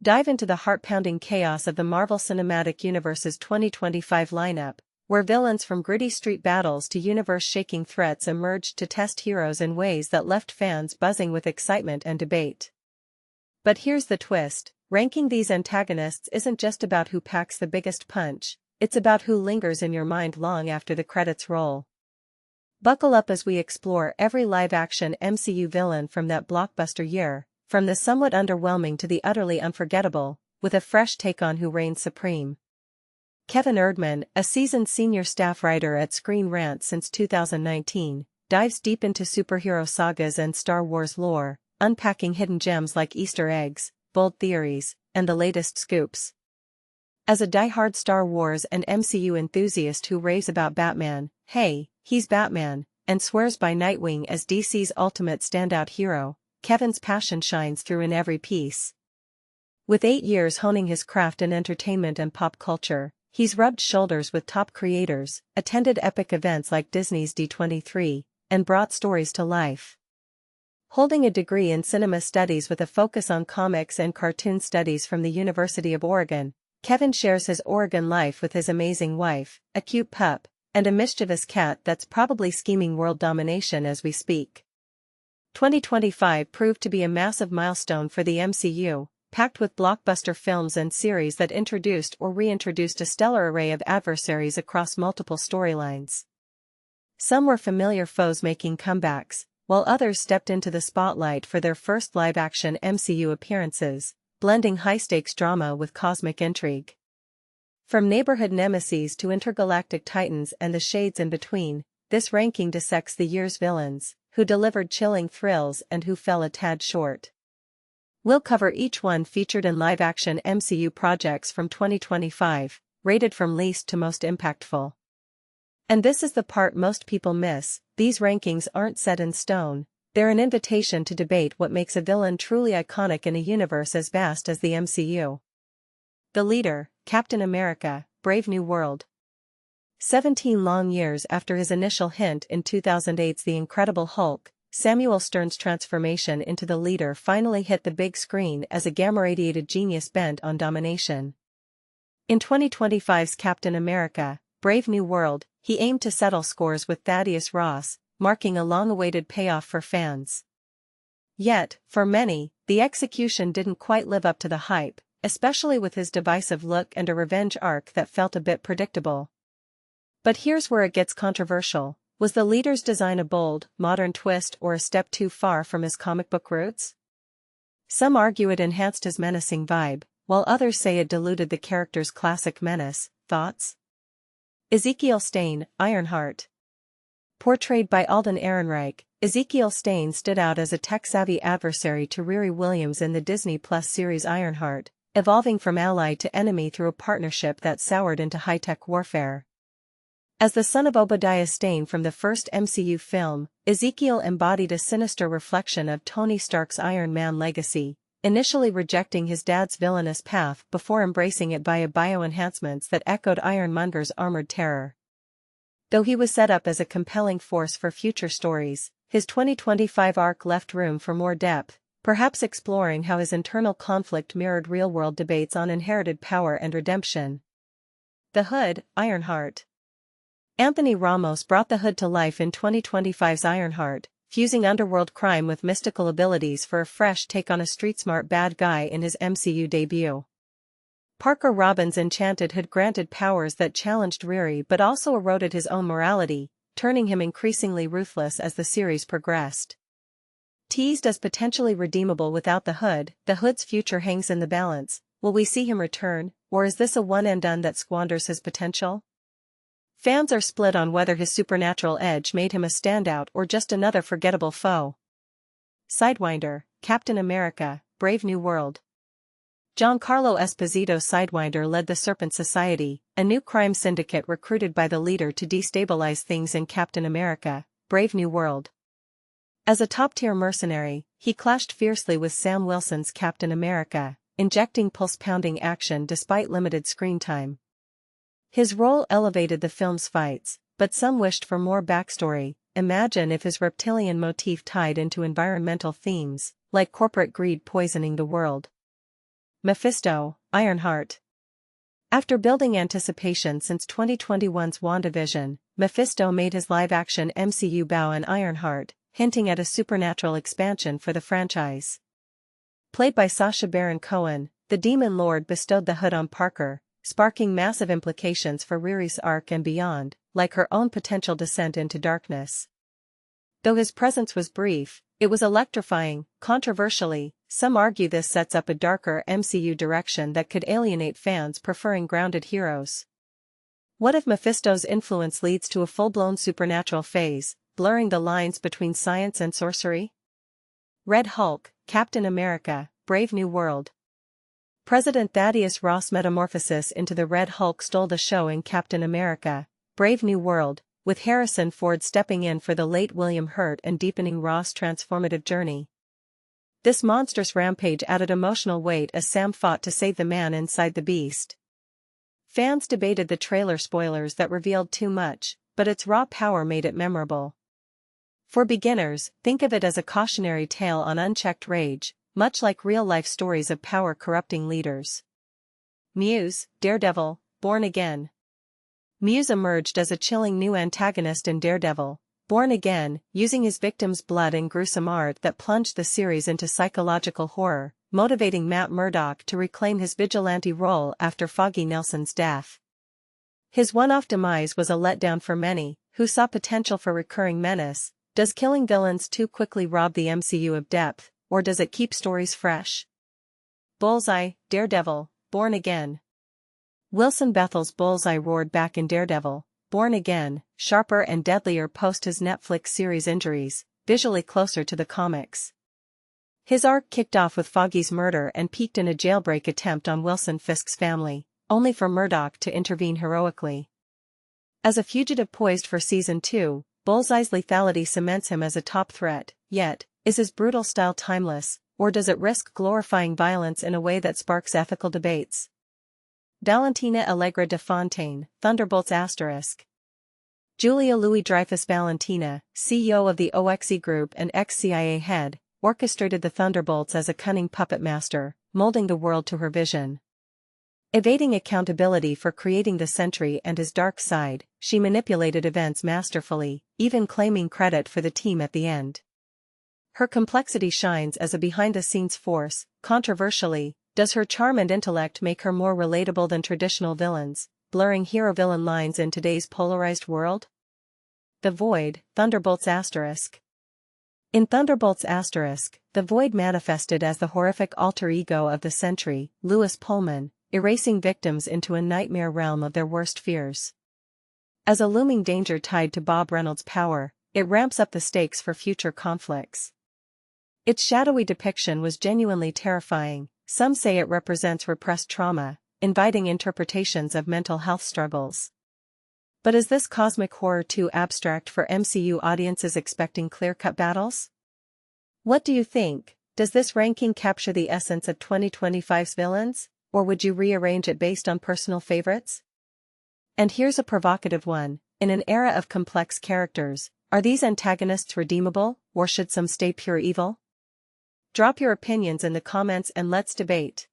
Dive into the heart-pounding chaos of the Marvel Cinematic Universe's 2025 lineup, where villains from gritty street battles to universe-shaking threats emerged to test heroes in ways that left fans buzzing with excitement and debate. But here's the twist: ranking these antagonists isn't just about who packs the biggest punch, it's about who lingers in your mind long after the credits roll. Buckle up as we explore every live-action MCU villain from that blockbuster year, from the somewhat underwhelming to the utterly unforgettable, with a fresh take on who reigns supreme. Kevin Erdman, a seasoned senior staff writer at Screen Rant since 2019, dives deep into superhero sagas and Star Wars lore, unpacking hidden gems like Easter eggs, bold theories, and the latest scoops. As a die-hard Star Wars and MCU enthusiast who raves about Batman, hey, he's Batman, and swears by Nightwing as DC's ultimate standout hero, Kevin's passion shines through in every piece. With 8 years honing his craft in entertainment and pop culture, he's rubbed shoulders with top creators, attended epic events like Disney's D23, and brought stories to life. Holding a degree in cinema studies with a focus on comics and cartoon studies from the University of Oregon, Kevin shares his Oregon life with his amazing wife, a cute pup, and a mischievous cat that's probably scheming world domination as we speak. 2025 proved to be a massive milestone for the MCU, packed with blockbuster films and series that introduced or reintroduced a stellar array of adversaries across multiple storylines. Some were familiar foes making comebacks, while others stepped into the spotlight for their first live-action MCU appearances, blending high-stakes drama with cosmic intrigue. From neighborhood nemesis to intergalactic titans and the shades in between, this ranking dissects the year's villains, who delivered chilling thrills and who fell a tad short. We'll cover each one featured in live-action MCU projects from 2025, rated from least to most impactful. And this is the part most people miss: these rankings aren't set in stone, they're an invitation to debate what makes a villain truly iconic in a universe as vast as the MCU. The leader, Captain America, Brave New World. 17 long years after his initial hint in 2008's The Incredible Hulk, Samuel Stern's transformation into the leader finally hit the big screen as a gamma-radiated genius bent on domination. In 2025's Captain America, Brave New World, he aimed to settle scores with Thaddeus Ross, marking a long-awaited payoff for fans. Yet, for many, the execution didn't quite live up to the hype, especially with his divisive look and a revenge arc that felt a bit predictable. But here's where it gets controversial: was the leader's design a bold, modern twist or a step too far from his comic book roots? Some argue it enhanced his menacing vibe, while others say it diluted the character's classic menace. Thoughts? Ezekiel Stane, Ironheart. Portrayed by Alden Ehrenreich, Ezekiel Stane stood out as a tech-savvy adversary to Riri Williams in the Disney Plus series Ironheart, evolving from ally to enemy through a partnership that soured into high-tech warfare. As the son of Obadiah Stane from the first MCU film, Ezekiel embodied a sinister reflection of Tony Stark's Iron Man legacy, initially rejecting his dad's villainous path before embracing it via bioenhancements that echoed Ironmonger's armored terror. Though he was set up as a compelling force for future stories, his 2025 arc left room for more depth, perhaps exploring how his internal conflict mirrored real-world debates on inherited power and redemption. The Hood, Ironheart. Anthony Ramos brought the Hood to life in 2025's Ironheart, fusing underworld crime with mystical abilities for a fresh take on a street-smart bad guy in his MCU debut. Parker Robbins' enchanted Hood granted powers that challenged Riri but also eroded his own morality, turning him increasingly ruthless as the series progressed. Teased as potentially redeemable without the Hood, the Hood's future hangs in the balance. Will we see him return, or is this a one-and-done that squanders his potential? Fans are split on whether his supernatural edge made him a standout or just another forgettable foe. Sidewinder, Captain America, Brave New World. Giancarlo Esposito's Sidewinder led the Serpent Society, a new crime syndicate recruited by the leader to destabilize things in Captain America, Brave New World. As a top-tier mercenary, he clashed fiercely with Sam Wilson's Captain America, injecting pulse-pounding action despite limited screen time. His role elevated the film's fights, but some wished for more backstory. Imagine if his reptilian motif tied into environmental themes, like corporate greed poisoning the world. Mephisto, Ironheart. After building anticipation since 2021's WandaVision, Mephisto made his live-action MCU bow in Ironheart, hinting at a supernatural expansion for the franchise. Played by Sacha Baron Cohen, the Demon Lord bestowed the hood on Parker, sparking massive implications for Riri's arc and beyond, like her own potential descent into darkness. Though his presence was brief, it was electrifying. Controversially, some argue this sets up a darker MCU direction that could alienate fans preferring grounded heroes. What if Mephisto's influence leads to a full-blown supernatural phase, blurring the lines between science and sorcery? Red Hulk, Captain America, Brave New World. President Thaddeus Ross' metamorphosis into the Red Hulk stole the show in Captain America, Brave New World, with Harrison Ford stepping in for the late William Hurt and deepening Ross' transformative journey. This monstrous rampage added emotional weight as Sam fought to save the man inside the beast. Fans debated the trailer spoilers that revealed too much, but its raw power made it memorable. For beginners, think of it as a cautionary tale on unchecked rage, much like real-life stories of power-corrupting leaders. Muse, Daredevil, Born Again. Muse emerged as a chilling new antagonist in Daredevil, Born Again, using his victims' blood and gruesome art that plunged the series into psychological horror, motivating Matt Murdock to reclaim his vigilante role after Foggy Nelson's death. His one-off demise was a letdown for many, who saw potential for recurring menace. Does killing villains too quickly rob the MCU of depth, or does it keep stories fresh? Bullseye, Daredevil, Born Again. Wilson Bethel's Bullseye roared back in Daredevil, Born Again, sharper and deadlier post his Netflix series injuries, visually closer to the comics. His arc kicked off with Foggy's murder and peaked in a jailbreak attempt on Wilson Fisk's family, only for Murdock to intervene heroically. As a fugitive poised for Season 2, Bullseye's lethality cements him as a top threat, yet, is his brutal style timeless, or does it risk glorifying violence in a way that sparks ethical debates? Valentina Allegra de Fontaine, Thunderbolts *. Julia Louis-Dreyfus Valentina, CEO of the OXE Group and ex-CIA head, orchestrated the Thunderbolts as a cunning puppet master, molding the world to her vision. Evading accountability for creating the Sentry and his dark side, she manipulated events masterfully, even claiming credit for the team at the end. Her complexity shines as a behind-the-scenes force. Controversially, does her charm and intellect make her more relatable than traditional villains, blurring hero-villain lines in today's polarized world? The Void, Thunderbolts *. In Thunderbolts *, the Void manifested as the horrific alter ego of the Sentry, Louis Pullman, erasing victims into a nightmare realm of their worst fears. As a looming danger tied to Bob Reynolds' power, it ramps up the stakes for future conflicts. Its shadowy depiction was genuinely terrifying. Some say it represents repressed trauma, inviting interpretations of mental health struggles. But is this cosmic horror too abstract for MCU audiences expecting clear-cut battles? What do you think? Does this ranking capture the essence of 2025's villains, or would you rearrange it based on personal favorites? And here's a provocative one: in an era of complex characters, are these antagonists redeemable, or should some stay pure evil? Drop your opinions in the comments and let's debate.